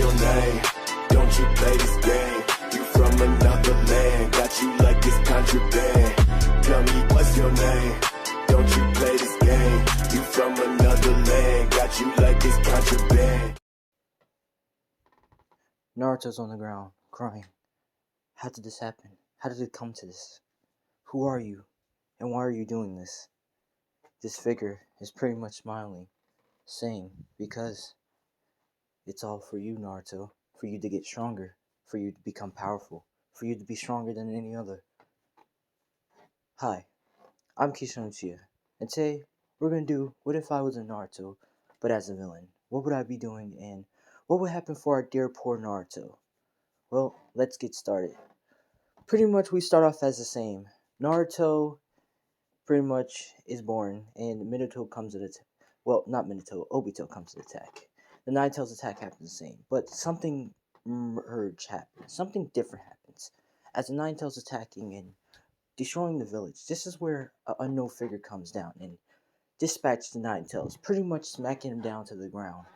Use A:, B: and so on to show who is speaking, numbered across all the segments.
A: your name? Don't you play this game? You from another land, got you like it's contraband. Tell me what's your name? Don't you play this game? You from another land, got you like it's contraband.
B: Naruto's on the ground, crying. How did this happen? How did it come to this? Who are you? And why are you doing this? This figure is pretty much smiling, saying, because it's all for you, Naruto. For you to get stronger. For you to become powerful. For you to be stronger than any other. Hi, I'm Kishan Uchiha, and today we're going to do What If I Was a Naruto, but as a villain. What would I be doing, and what would happen for our dear poor Naruto? Well, let's get started. Pretty much we start off as the same. Naruto pretty much is born, and Minato comes to the well, not Minato, Obito comes to attack. The Nine Tails attack happens the same, but something merge happens. Something different happens. As the Nine Tails attacking and destroying the village, this is where an unknown figure comes down and dispatches the Nine Tails, pretty much smacking him down to the ground.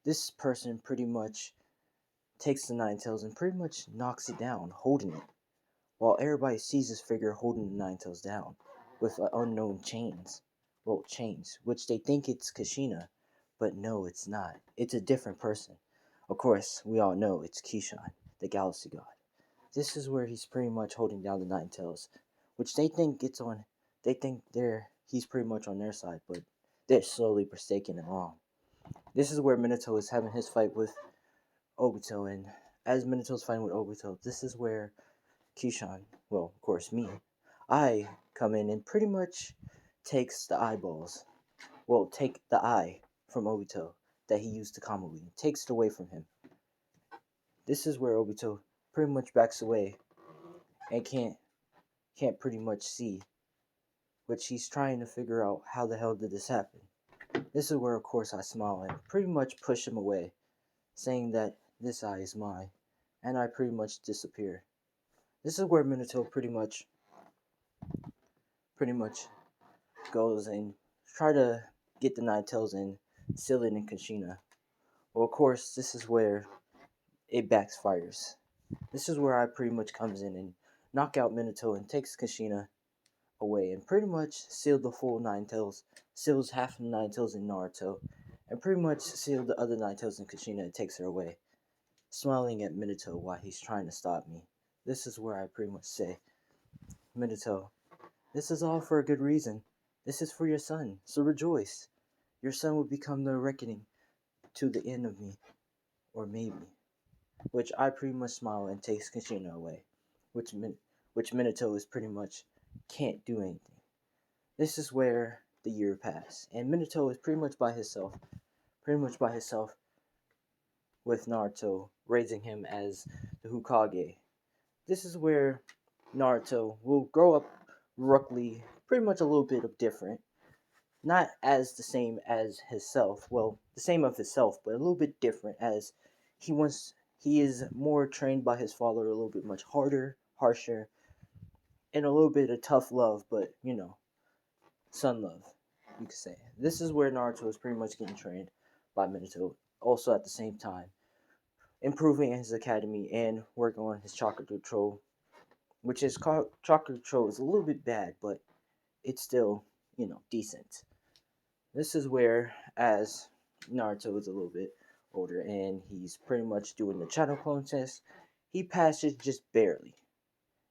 B: This person pretty much takes the Nine Tails and pretty much knocks it down, holding it, while everybody sees this figure holding the Nine Tails down with unknown chains. Well, chains, which they think it's Kushina, but no, it's not. It's a different person. Of course, we all know it's Kishan, the Galaxy God. This is where he's pretty much holding down the Nine Tails, which they think it's on. They think he's pretty much on their side, but they're slowly mistaken and wrong. This is where Minato is having his fight with Obito, and as Minato's fighting with Obito, this is where Kishan, well, of course me, I come in and pretty much takes the eyeballs. Well, take the eye from Obito that he used to Kamui, takes it away from him. This is where Obito pretty much backs away and can't pretty much see, which he's trying to figure out how the hell did this happen. This is where, of course, I smile and pretty much push him away, saying that this eye is mine, and I pretty much disappear. This is where Minato pretty much goes and try to get the Nine Tails and seal it in Kushina. Well, of course, this is where it backfires. This is where I pretty much comes in and knock out Minato and takes Kushina away and pretty much seal the full Nine Tails, seals half of the Nine Tails in Naruto, and pretty much seal the other Nine Tails in Kushina and takes her away, smiling at Minato while he's trying to stop me. This is where I pretty much say, Minato, this is all for a good reason. This is for your son, so rejoice. Your son will become the reckoning to the end of me, or maybe. Which I pretty much smile and takes Kushina away, which Minato is pretty much can't do anything. This is where the year passed, and Minato is pretty much by himself with Naruto raising him as the Hokage. This is where Naruto will grow up roughly, pretty much a little bit of different. Not as the same as himself, well, the same of himself, but a little bit different as he is more trained by his father, a little bit much harder, harsher, and a little bit of tough love, but, son love, you could say. This is where Naruto is pretty much getting trained by Minato, also at the same time, improving in his academy and working on his chakra control, which is chakra control is a little bit bad, but it's still, decent. This is where, as Naruto is a little bit older and he's pretty much doing the chakra clone test, he passes just barely,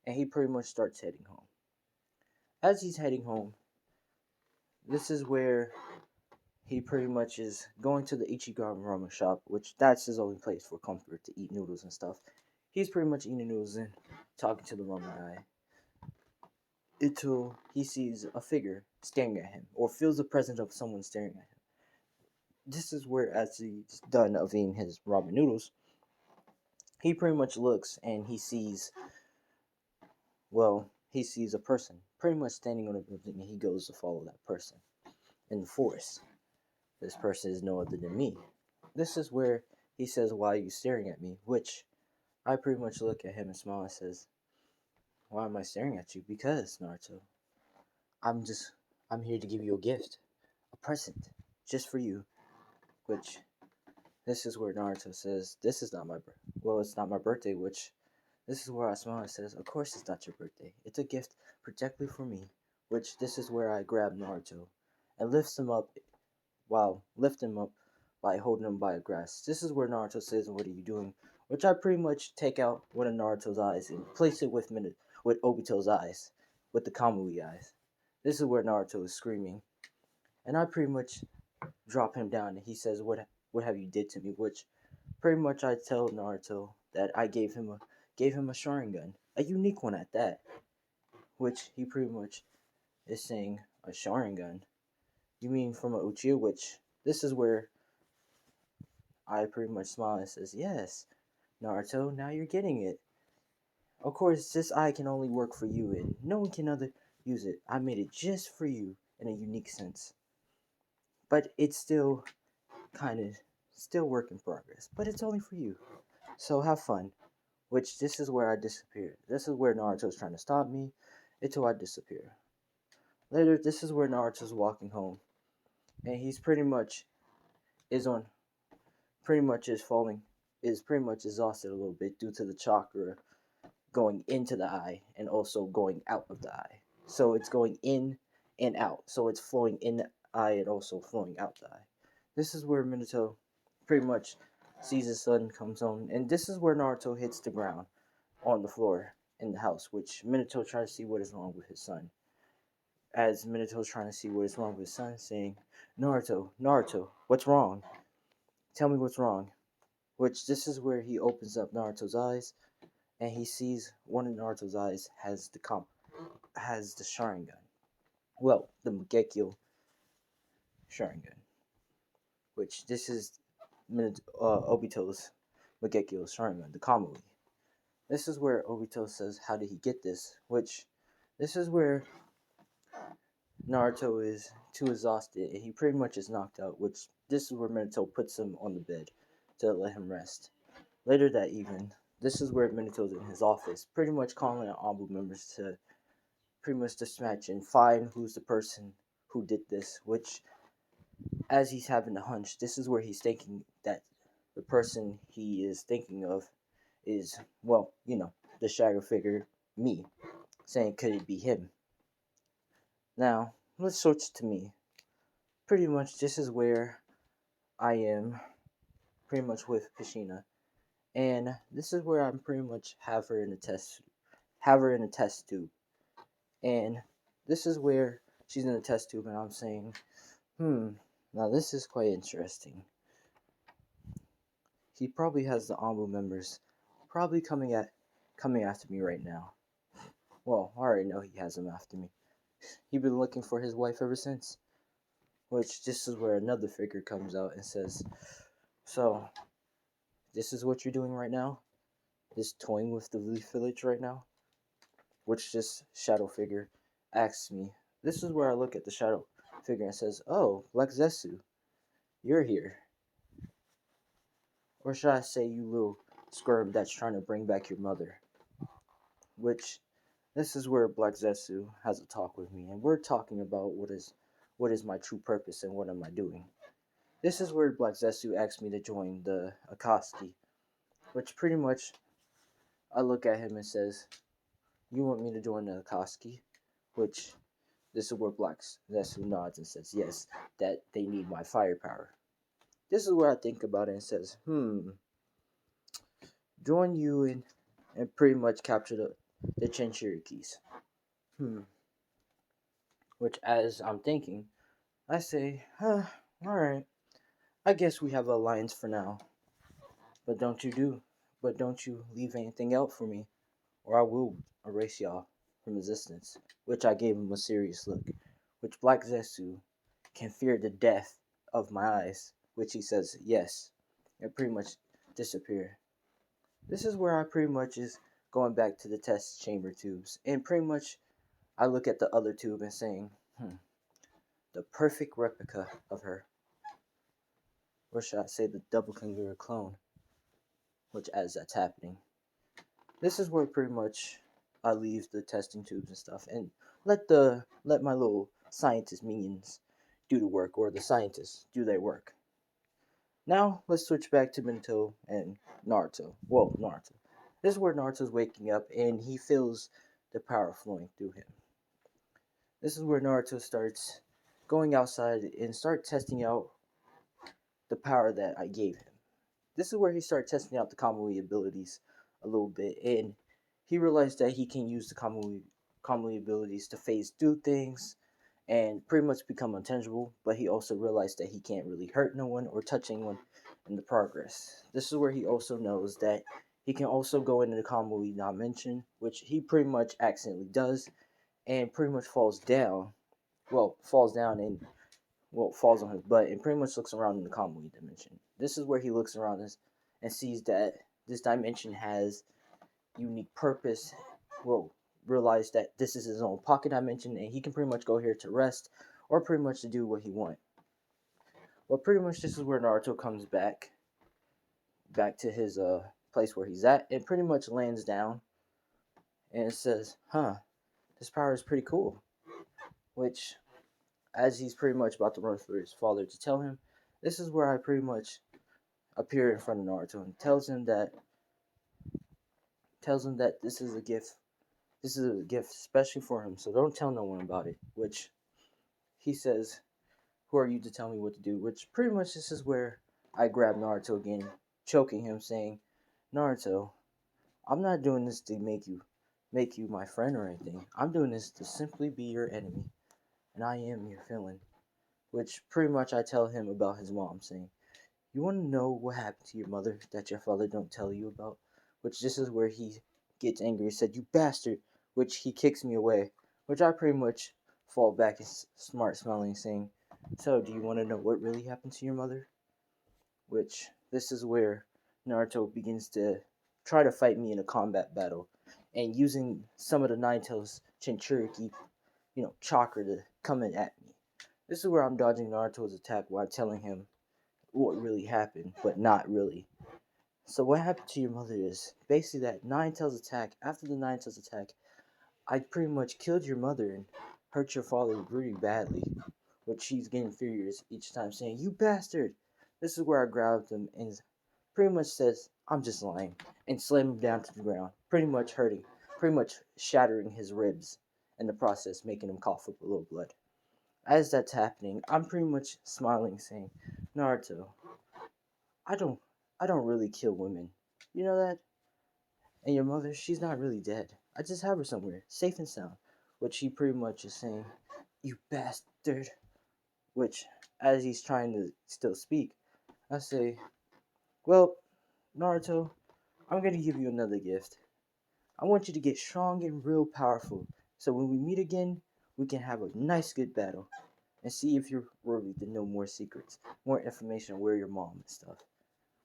B: and he pretty much starts heading home. As he's heading home, this is where he pretty much is going to the Ichiban ramen shop, which that's his only place for comfort to eat noodles and stuff. He's pretty much eating noodles and talking to the ramen guy until he sees a figure staring at him or feels the presence of someone staring at him. This is where, as he's done of eating his ramen noodles, he pretty much looks and he sees a person pretty much standing on a building, and he goes to follow that person in the forest. This person is no other than me. This is where he says, "Why are you staring at me?" Which I pretty much look at him and smile and says, "Why am I staring at you?" "Because, Naruto, I'm here to give you a gift, a present, just for you." Which This is where Naruto says, "This is not my well, it's not my birthday." Which this is where I smile and says, "Of course it's not your birthday. It's a gift particularly for me." Which this is where I grab Naruto and lift him up by holding him by a grass. This is where Naruto says, "What are you doing?" Which I pretty much take out one of Naruto's eyes and place it with Obito's eyes, with the Kamui eyes. This is where Naruto is screaming, and I pretty much drop him down, and he says, "What have you did to me?" Which pretty much I tell Naruto that I gave him a Sharingan, a unique one at that. Which he pretty much is saying, "A Sharingan? You mean from a Uchiha?" Which this is where I pretty much smile and says, "Yes, Naruto, now you're getting it. Of course, this eye can only work for you, and no one can other use it. I made it just for you in a unique sense. But it's still kind of still work in progress. But it's only for you. So have fun." Which this is where I disappear. This is where Naruto's trying to stop me until I disappear. Later, this is where Naruto's walking home, and he's is on pretty much is falling is pretty much exhausted a little bit due to the chakra going into the eye and also going out of the eye. So it's going in and out. So it's flowing in the eye and also flowing out the eye. This is where Minato pretty much sees his son comes home, and this is where Naruto hits the ground on the floor in the house, which Minato tries to see what is wrong with his son. As Minato's trying to see what is wrong with his son, saying, "Naruto, Naruto, what's wrong? Tell me what's wrong." Which this is where he opens up Naruto's eyes, and he sees one of Naruto's eyes has the Sharingan. Well, the Mangekyo Sharingan, which this is Obito's Mangekyo Sharingan, the Kamui. This is where Obito says, "How did he get this?" Which this is where Naruto is too exhausted and he pretty much is knocked out. Which this is where Minato puts him on the bed to let him rest. Later that evening, this is where Minato's in his office, pretty much calling on Ambu members to pretty much dispatch and find who's the person who did this. Which, as he's having a hunch, this is where he's thinking that the person he is thinking of is, well, the shadow figure, me, saying, "Could it be him?" Now, let's switch to me. Pretty much, this is where I am pretty much with Kushina. And this is where I'm pretty much have her in a test tube. And this is where she's in a test tube and I'm saying, now this is quite interesting. He probably has the Ambu members probably coming after me right now. Well, I already know he has them after me. He's been looking for his wife ever since. Which this is where another figure comes out and says, "So, this is what you're doing right now? Just toying with the Leaf Village right now?" Which this shadow figure asks me. This is where I look at the shadow figure and says, "Oh, Black Zetsu, you're here." Or should I say, "You little squirm that's trying to bring back your mother." Which this is where Black Zetsu has a talk with me, and we're talking about what is my true purpose and what am I doing. This is where Black Zetsu asks me to join the Akatsuki, which pretty much I look at him and says, "You want me to join the Akatsuki?" Which this is where Black Zetsu nods and says, "Yes, that they need my firepower." This is where I think about it and says, join you and pretty much capture the Chinchirikis. Which as I'm thinking, I say, alright, I guess we have an alliance for now. But don't you leave anything out for me, or I will erase y'all from existence. Which I gave him a serious look. Which Black Zetsu can fear the death of my eyes. Which he says, yes. And pretty much disappear. This is where I pretty much is going back to the test chamber tubes. And pretty much I look at the other tube and saying, the perfect replica of her. Or should I say the double kangaroo clone? Which as that's happening. This is where pretty much I leave the testing tubes and stuff and let my little scientist minions do the work, or the scientists do their work. Now let's switch back to Minato and Naruto. Well, Naruto. This is where Naruto's waking up and he feels the power flowing through him. This is where Naruto starts going outside and start testing out the power that I gave him. This is where he started testing out the Kamui abilities a little bit, and he realized that he can use the Kamui abilities to phase through things and pretty much become untangible, but he also realized that he can't really hurt no one or touch anyone in the progress. This is where he also knows that he can also go into the Kamui dimension, which he pretty much accidentally does, and pretty much falls down. Well, falls down and falls on his butt and pretty much looks around in the Kamui dimension. This is where he looks around this and sees that this dimension has unique purpose. Well, realize that this is his own pocket dimension and he can pretty much go here to rest or pretty much to do what he wants. Well, pretty much this is where Naruto comes back to his place where he's at and pretty much lands down and says, this power is pretty cool. Which, as he's pretty much about to run for his father to tell him, this is where I pretty much appear in front of Naruto and tells him that this is a gift. This is a gift especially for him, so don't tell no one about it. Which he says, "Who are you to tell me what to do?" Which pretty much this is where I grab Naruto again, choking him, saying, "Naruto, I'm not doing this to make you my friend or anything. I'm doing this to simply be your enemy, and I am your villain." Which pretty much I tell him about his mom, saying, "You want to know what happened to your mother that your father don't tell you about?" Which this is where he gets angry and said, "You bastard!" Which he kicks me away. Which I pretty much fall back and smart smiling, saying, "So, do you want to know what really happened to your mother?" Which this is where Naruto begins to try to fight me in a combat battle, and using some of the Nine Tails Chinchuriki, chakra to come in at me. This is where I'm dodging Naruto's attack while telling him what really happened, but not really. So what happened to your mother is basically that Nine Tails attack. After the Nine Tails attack, I pretty much killed your mother and hurt your father really badly. But she's getting furious each time, saying, "You bastard!" This is where I grabbed him and pretty much says, "I'm just lying," and slam him down to the ground, pretty much shattering his ribs in the process, making him cough up a little blood. As that's happening, I'm pretty much smiling, saying, "Naruto, I don't I don't really kill women. You know that? And your mother, she's not really dead. I just have her somewhere, safe and sound." Which he pretty much is saying, "You bastard." Which, as he's trying to still speak, I say, "Well, Naruto, I'm gonna give you another gift. I want you to get strong and real powerful. So when we meet again, we can have a nice good battle. And see if you're worthy to know more secrets, more information on where your mom and stuff."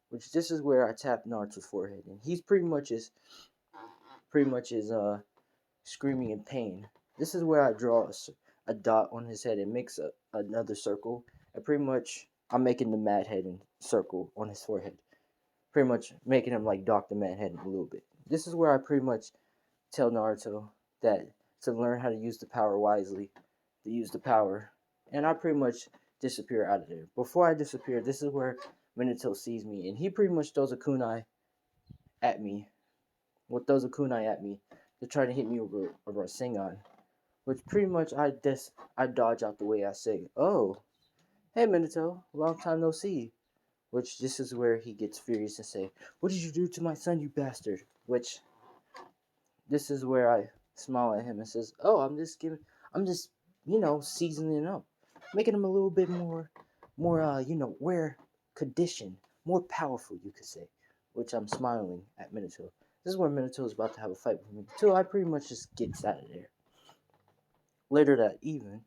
B: Which this is where I tap Naruto's forehead, and he's pretty much is screaming in pain. This is where I draw a dot on his head and makes another circle, and pretty much I'm making the Mad Head circle on his forehead, pretty much making him like Doctor Mad Head a little bit. This is where I pretty much tell Naruto that to learn how to use the power wisely, to use the power, and I pretty much disappear out of there. Before I disappear, this is where Minato sees me, and he pretty much throws a kunai at me. Throws a kunai at me to try to hit me over a Rasengan, which pretty much I dodge out the way. I say, "Oh, hey Minato, long time no see." Which this is where he gets furious and say, "What did you do to my son, you bastard?" Which this is where I smile at him and says, "Oh, I'm just, seasoning up, making him a little bit more, rare condition, more powerful, you could say." Which I'm smiling at Minato. This is where Minato is about to have a fight with me. Until I pretty much just gets out of there. Later that evening,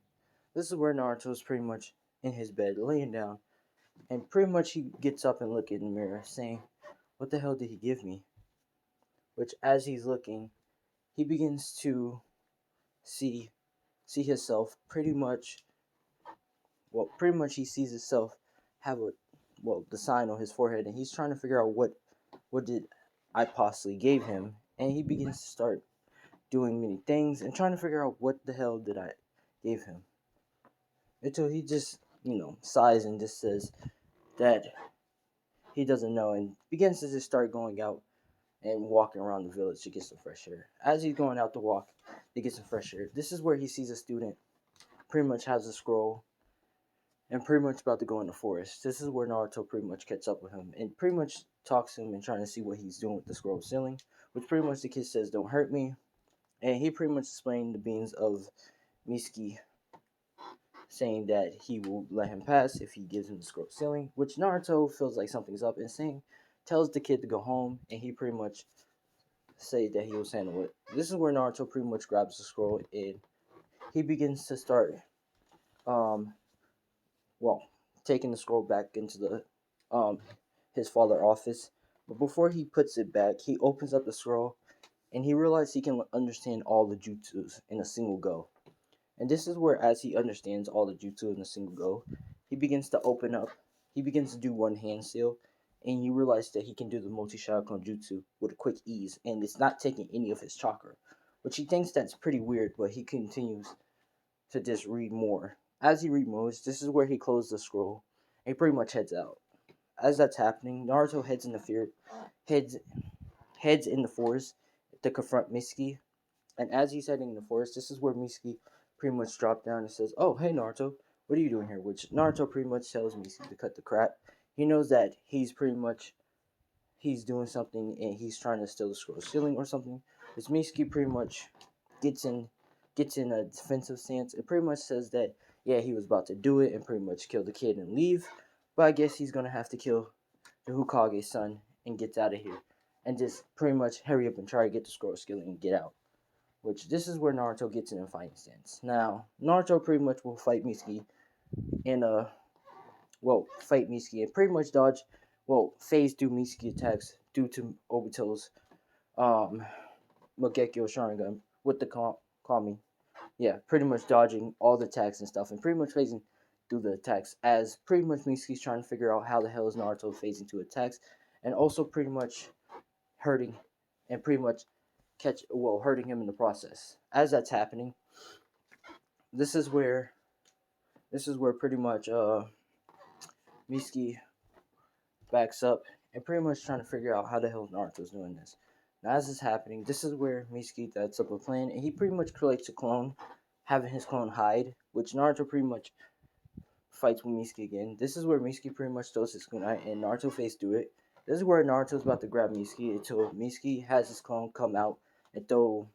B: this is where Naruto is pretty much in his bed, laying down, and pretty much he gets up and looks in the mirror, saying, "What the hell did he give me?" Which, as he's looking, he begins to see himself pretty much he sees himself have the sign on his forehead, and he's trying to figure out what did I possibly gave him, and he begins to start doing many things and trying to figure out what the hell did I give him, until he just sighs and just says that he doesn't know, and begins to just start going out and walking around the village to get some fresh air. As he's going out to walk to get some fresh air, this is where he sees a student pretty much has a scroll and pretty much about to go in the forest. This is where Naruto pretty much catches up with him and pretty much talks to him and trying to see what he's doing with the scroll ceiling, which pretty much the kid says, "Don't hurt me." And he pretty much explained the beings of Mizuki, saying that he will let him pass if he gives him the scroll ceiling, which Naruto feels like something's up and saying, tells the kid to go home, and he pretty much say that he will handle it. This is where Naruto pretty much grabs the scroll and he begins to start, um, well, taking the scroll back into the, his father's office. But before he puts it back, he opens up the scroll and he realizes he can understand all the jutsus in a single go. And this is where, as he understands all the jutsu in a single go, he begins to open up. He begins to do one hand seal, and you realize that he can do the multi Sharingan jutsu with a quick ease, and it's not taking any of his chakra, which he thinks that's pretty weird. But he continues to just read more. As he reads more, this is where he closes the scroll, and he pretty much heads out. As that's happening, Naruto heads heads in the forest to confront Mizuki. And as he's heading in the forest, this is where Mizuki pretty much drops down and says, "Oh, hey Naruto, what are you doing here?" Which Naruto pretty much tells Mizuki to cut the crap. He knows that he's doing something and he's trying to steal the scroll ceiling or something. Which Mizuki pretty much gets in gets in a defensive stance. It pretty much says that yeah, he was about to do it and pretty much kill the kid and leave. But I guess he's gonna have to kill the Hokage's son and get out of here. And just pretty much hurry up and try to get the scroll ceiling and get out. Which this is where Naruto gets in a fighting stance. Now, Naruto pretty much will fight Mizuki in a fight Mizuki and pretty much dodge phase through Mizuki attacks due to Obito's um Mangekyo Sharingan with the Kami. Yeah, pretty much dodging all the attacks and stuff and pretty much phasing through the attacks as pretty much Mizuki's trying to figure out how the hell is Naruto phasing through attacks and also pretty much hurting and pretty much hurting him in the process. As that's happening, this is where pretty much Mizuki backs up and pretty much trying to figure out how the hell Naruto's doing this. Now as this is happening, this is where Mizuki sets up a plan and he pretty much creates a clone, having his clone hide, which Naruto pretty much fights with Mizuki again. This is where Mizuki pretty much throws his kunai and Naruto face through it. This is where Naruto's about to grab Mizuki until Mizuki has his clone come out and throw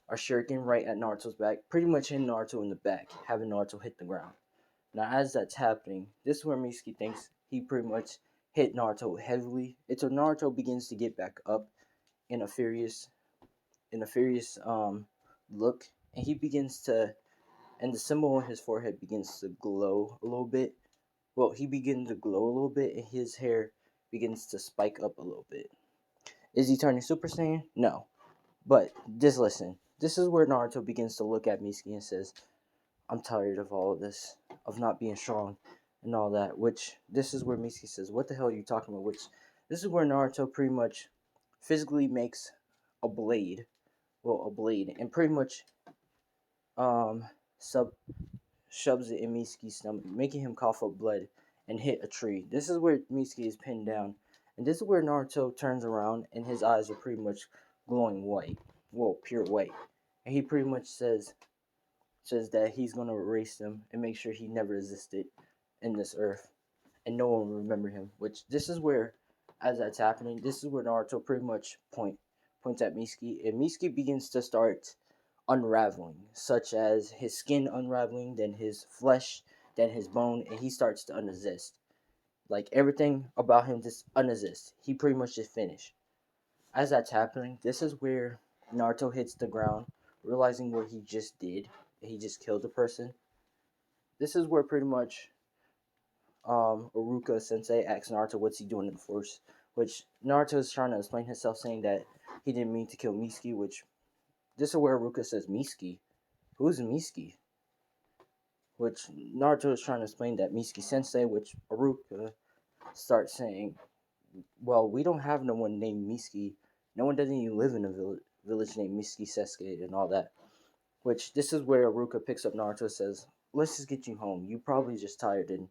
B: a shuriken right at Naruto's back, pretty much hitting Naruto in the back, having Naruto hit the ground. Now, as that's happening, this is where Mizuki thinks he pretty much hit Naruto heavily until Naruto begins to get back up in a furious look, and he begins to, and the symbol on his forehead begins to glow a little bit. Well, he begins to glow a little bit, and his hair begins to spike up a little bit. Is he turning Super Saiyan? No. But just listen. This is where Naruto begins to look at Mizuki and says, "I'm tired of all of this, of not being strong and all that." Which this is where Mizuki says, "What the hell are you talking about?" Which this is where Naruto pretty much physically makes a blade, and pretty much um sub shoves it in Mizuki's stomach, making him cough up blood and hit a tree. This is where Mizuki is pinned down, and this is where Naruto turns around and his eyes are pretty much glowing white, pure white, and he pretty much says that he's gonna erase them and make sure he never existed in this earth, and no one will remember him. Which this is where, as that's happening, this is where Naruto pretty much points at Mizuki, and Mizuki begins to start unraveling, such as his skin unraveling, then his flesh, then his bone, and he starts to unexist. Like everything about him just unexist. He pretty much just finished. As that's happening, this is where Naruto hits the ground, realizing what he just did. He just killed a person. This is where pretty much Iruka Sensei asks Naruto what's he doing in the force, which Naruto is trying to explain himself, saying that he didn't mean to kill Mizuki, which this is where Iruka says Mizuki. Who's Mizuki? Which Naruto is trying to explain that Mizuki Sensei, which Iruka starts saying, "Well, we don't have no one named Mizuki. No one doesn't even live in a village named Mizuki Sasuke and all that." Which this is where Iruka picks up Naruto and says, "Let's just get you home. You probably just tired and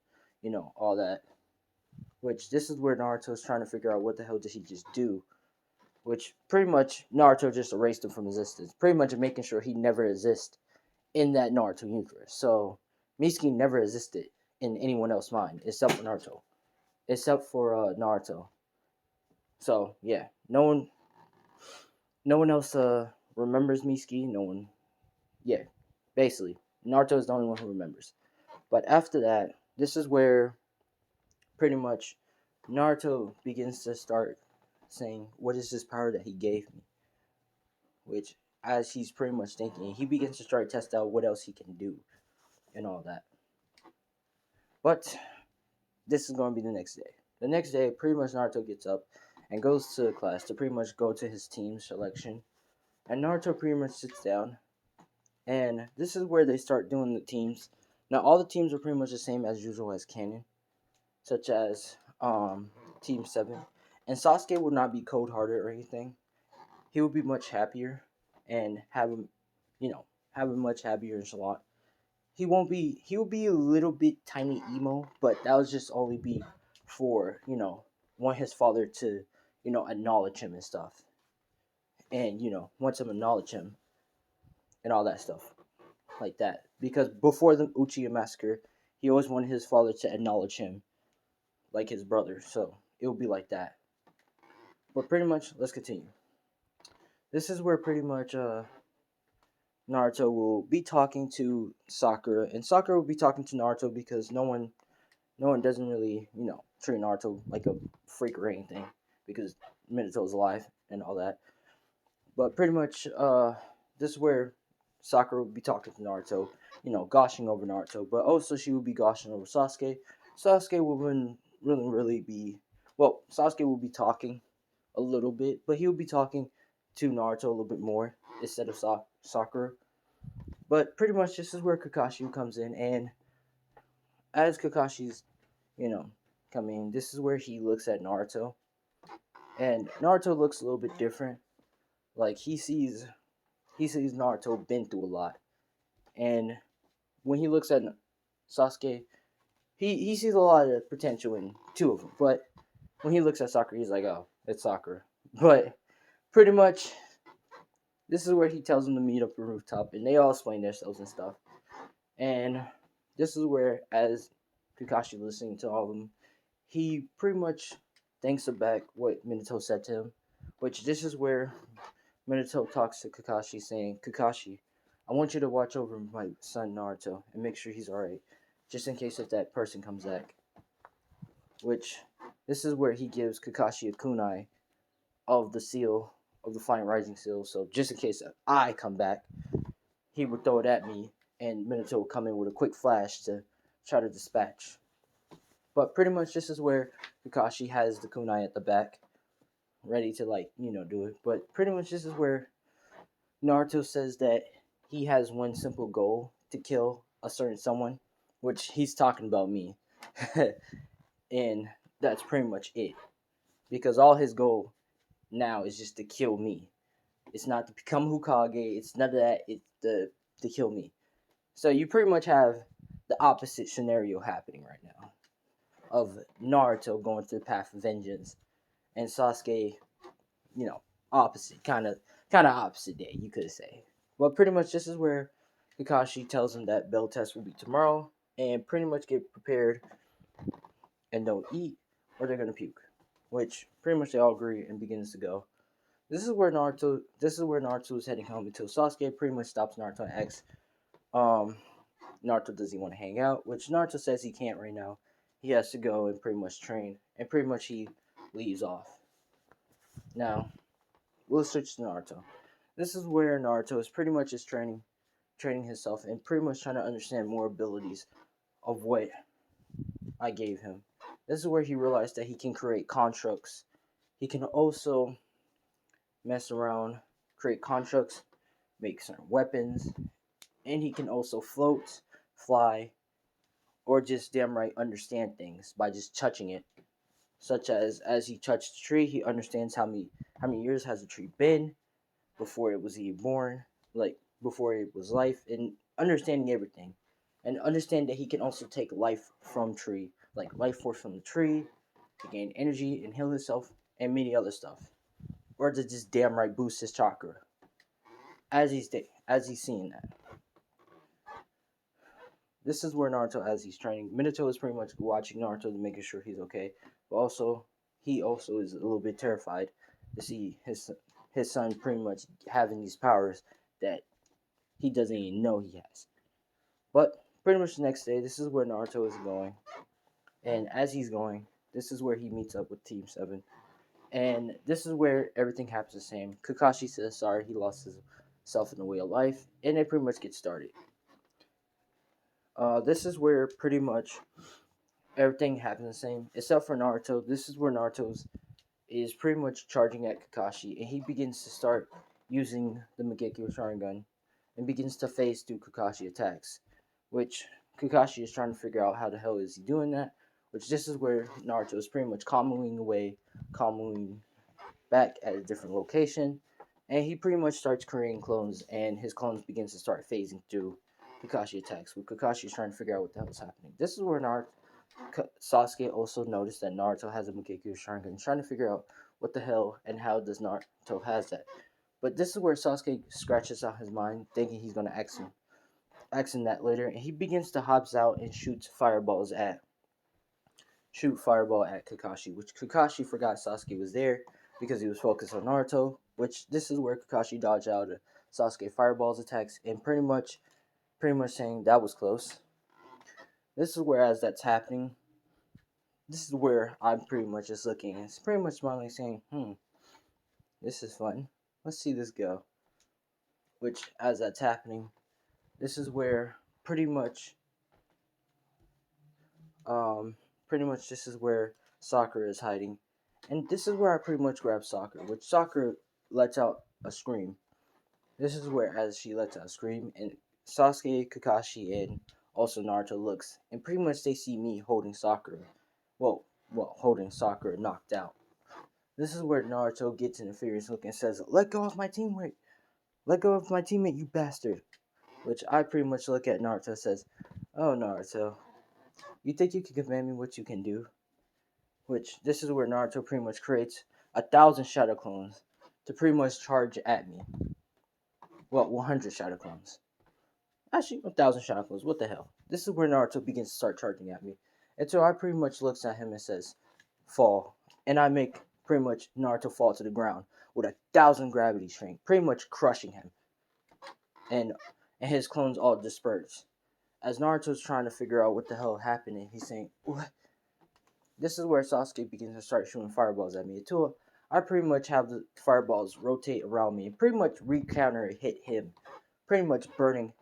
B: all that." which this is where Naruto's trying to figure out what the hell did he just do, which pretty much Naruto just erased him from existence, pretty much making sure he never exists in that Naruto universe. So Mizuki never existed in anyone else's mind except for Naruto, Naruto. So yeah, no one else remembers Mizuki. No one, yeah, basically Naruto is the only one who remembers. But after that, this is where pretty much Naruto begins to start saying, "What is this power that he gave me?" Which, as he's pretty much thinking, he begins to try to test out what else he can do and all that. But this is going to be the next day. The next day, pretty much Naruto gets up and goes to class to pretty much go to his team selection. And Naruto pretty much sits down, and this is where they start doing the teams. Now, all the teams are pretty much the same as usual as canon, such as Team 7. And Sasuke would not be cold hearted or anything. He would be much happier and have him, have a much happier nonchalant. He will be a little bit tiny emo, but that would just only be for, want his father to, acknowledge him and stuff. And, want to acknowledge him and all that stuff. Like that. Because before the Uchiha massacre, he always wanted his father to acknowledge him like his brother. So it will be like that. But pretty much, let's continue. This is where pretty much Naruto will be talking to Sakura, and Sakura will be talking to Naruto because no one doesn't really, treat Naruto like a freak or anything because Minato's alive and all that. But pretty much, this is where Sakura will be talking to Naruto, gushing over Naruto, but also she will be gushing over Sasuke. Sasuke will really be, well, Sasuke will be talking a little bit, but he'll be talking to Naruto a little bit more instead of Sakura. But pretty much this is where Kakashi comes in, and as Kakashi's, coming, this is where he looks at Naruto, and Naruto looks a little bit different. Like he sees Naruto been through a lot, and when he looks at Sasuke, he sees a lot of potential in two of them. But when he looks at Sakura, he's like, oh, it's Sakura. But pretty much, this is where he tells them to meet up on the rooftop, and they all explain themselves and stuff. And this is where, as Kakashi listening to all of them, he pretty much thinks back what Minato said to him. Which this is where Minato talks to Kakashi, saying, Kakashi, I want you to watch over my son Naruto and make sure he's alright, just in case if that person comes back. Which, this is where he gives Kakashi a kunai of the seal, of the Flying Rising seal, so just in case I come back, he would throw it at me, and Minato would come in with a quick flash to try to dispatch. But pretty much this is where Kakashi has the kunai at the back, ready to do it. But pretty much this is where Naruto says that he has one simple goal to kill a certain someone, which he's talking about me. And that's pretty much it. Because all his goal now is just to kill me. It's not to become Hokage, it's none of that, it's to kill me. So you pretty much have the opposite scenario happening right now. Of Naruto going to the path of vengeance and Sasuke, opposite, kind of opposite day, you could say. But pretty much this is where Kakashi tells him that bell test will be tomorrow, and pretty much get prepared and don't eat or they're gonna puke. Which pretty much they all agree and begins to go. This is where Naruto is heading home until Sasuke pretty much stops Naruto and asks, Naruto does he want to hang out? Which Naruto says he can't right now. He has to go and pretty much train, and pretty much he leaves off. Now, we'll switch to Naruto. This is where Naruto is pretty much just training himself and pretty much trying to understand more abilities of what I gave him. This is where he realized that he can create constructs. He can also mess around, create constructs, make certain weapons, and he can also float, fly, or just damn right understand things by just touching it. Such as he touched the tree, he understands how many years has the tree been before it was even born, like before it was life, and understanding everything. And understand that he can also take life from tree, like life force from the tree, to gain energy and heal himself and many other stuff, or to just damn right boost his chakra. As he's seeing that, this is where Naruto, as he's training, Minato is pretty much watching Naruto to making sure he's okay, but also he also is a little bit terrified to see his son pretty much having these powers that he doesn't even know he has. But pretty much the next day, this is where Naruto is going, and as he's going, this is where he meets up with Team 7. And this is where everything happens the same. Kakashi says sorry he lost himself in the way of life, and they pretty much get started. This is where pretty much everything happens the same, except for Naruto. This is where Naruto's is pretty much charging at Kakashi, and he begins to start using the Mangekyo Sharingan, and begins to phase through Kakashi attacks, which Kakashi is trying to figure out how the hell is he doing that. Which this is where Naruto is pretty much comboing away, comboing back at a different location, and he pretty much starts creating clones, and his clones begins to start phasing through Kakashi attacks. With Kakashi is trying to figure out what the hell is happening. This is where Sasuke also noticed that Naruto has a Mangekyo Sharingan, trying to figure out what the hell and how does Naruto has that. But this is where Sasuke scratches out his mind, thinking he's gonna ask him that later, and he begins to hops out and shoot fireball at Kakashi, which Kakashi forgot Sasuke was there because he was focused on Naruto. Which this is where Kakashi dodged out of Sasuke fireball's attacks, and pretty much saying that was close. This is where, as that's happening, this is where I'm pretty much just looking and it's pretty much smiling, saying, this is fun. Let's see this go. Which, as that's happening, this is where this is where Sakura is hiding, and this is where I pretty much grab Sakura, which Sakura lets out a scream. This is where, as she lets out a scream, and Sasuke, Kakashi, and also Naruto looks, and pretty much they see me holding Sakura. Holding Sakura knocked out. This is where Naruto gets in a furious look and says, "Let go of my teammate! Let go of my teammate, you bastard!" Which I pretty much look at Naruto and says, "Oh, Naruto, you think you can command me what you can do?" Which this is where Naruto pretty much creates 1,000 shadow clones to pretty much charge at me. 100 shadow clones. Actually, 1,000 shadow clones. What the hell? This is where Naruto begins to start charging at me. And so I pretty much looks at him and says, "Fall." And I make pretty much Naruto fall to the ground with 1,000 gravity strength, pretty much crushing him. And his clones all disperse. As Naruto's trying to figure out what the hell happened, he's saying, "What?" This is where Sasuke begins to start shooting fireballs at me. Until I pretty much have the fireballs rotate around me and pretty much re-counter hit him. Pretty much burning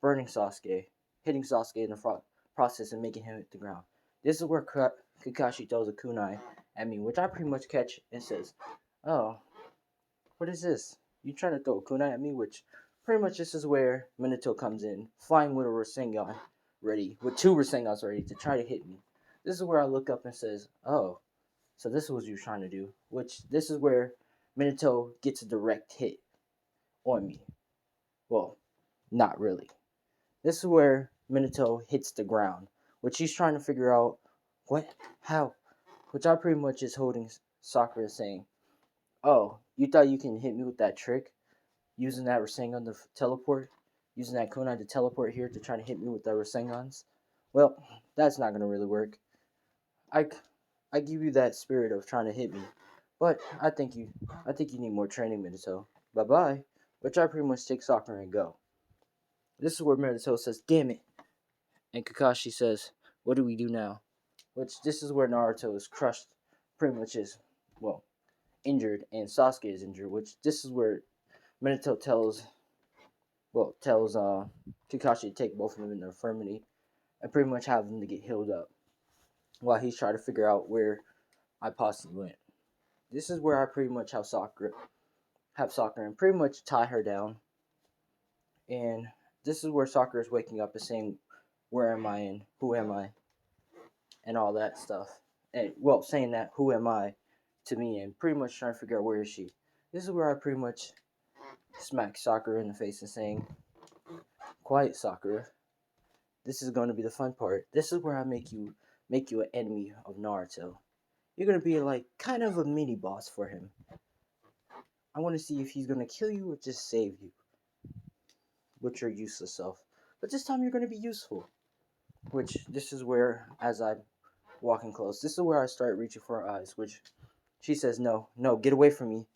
B: Sasuke, hitting Sasuke in the process and making him hit the ground. This is where Kakashi throws a kunai at me, which I pretty much catch and says, "Oh, what is this? You trying to throw a kunai at me?" Which pretty much this is where Minato comes in, flying with a Rasengan ready, with 2 Rasengans ready to try to hit me. This is where I look up and says, "Oh, so this is what you're trying to do." Which this is where Minato gets a direct hit on me. Well, not really. This is where Minato hits the ground, which he's trying to figure out how, which I pretty much is holding Sakura saying, "Oh, you thought you can hit me with that trick, using that Rasengan to teleport, using that kunai to teleport here to try to hit me with the Rasengans? Well, that's not gonna really work. I give you that spirit of trying to hit me, but I think you need more training, Minato. Bye bye." Which I pretty much take Sakura and go. This is where Minato says, "Damn it," and Kakashi says, "What do we do now?" Which this is where Naruto is crushed, pretty much is, injured, and Sasuke is injured. Which this is where Minato tells Kakashi to take both of them in the infirmity and pretty much have them to get healed up, while he's trying to figure out where I possibly went. This is where I pretty much have Sakura and pretty much tie her down, and this is where Sakura is waking up and saying, "Where am I and who am I?" and all that stuff. And saying that "who am I" to me and pretty much trying to figure out where is she. This is where I pretty much smack Sakura in the face and saying, "Quiet, Sakura. This is going to be the fun part. This is where I make you an enemy of Naruto. You're gonna be like kind of a mini boss for him. I want to see if he's gonna kill you or just save you with your useless self. But this time you're gonna be useful. Which this is where, as I'm walking close, this is where I start reaching for her eyes. Which she says, "No, no, get away from me."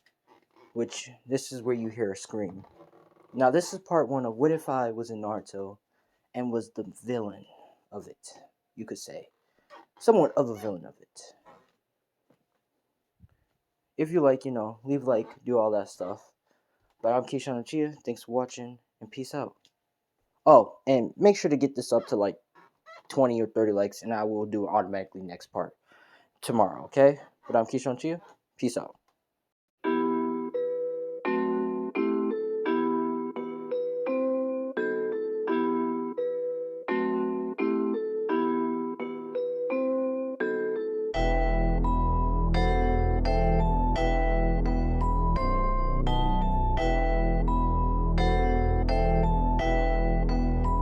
B: Which this is where you hear a scream. Now this is part one of what if I was in Naruto and was the villain of it. You could say, somewhat of a villain of it. If you like, leave a like, do all that stuff. But I'm Keishan Chia. Thanks for watching, and peace out. Oh, and make sure to get this up to like 20 or 30 likes, and I will do it automatically next part tomorrow, okay? But I'm Keishan Chia. Peace out.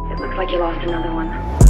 C: It looks like you lost another one.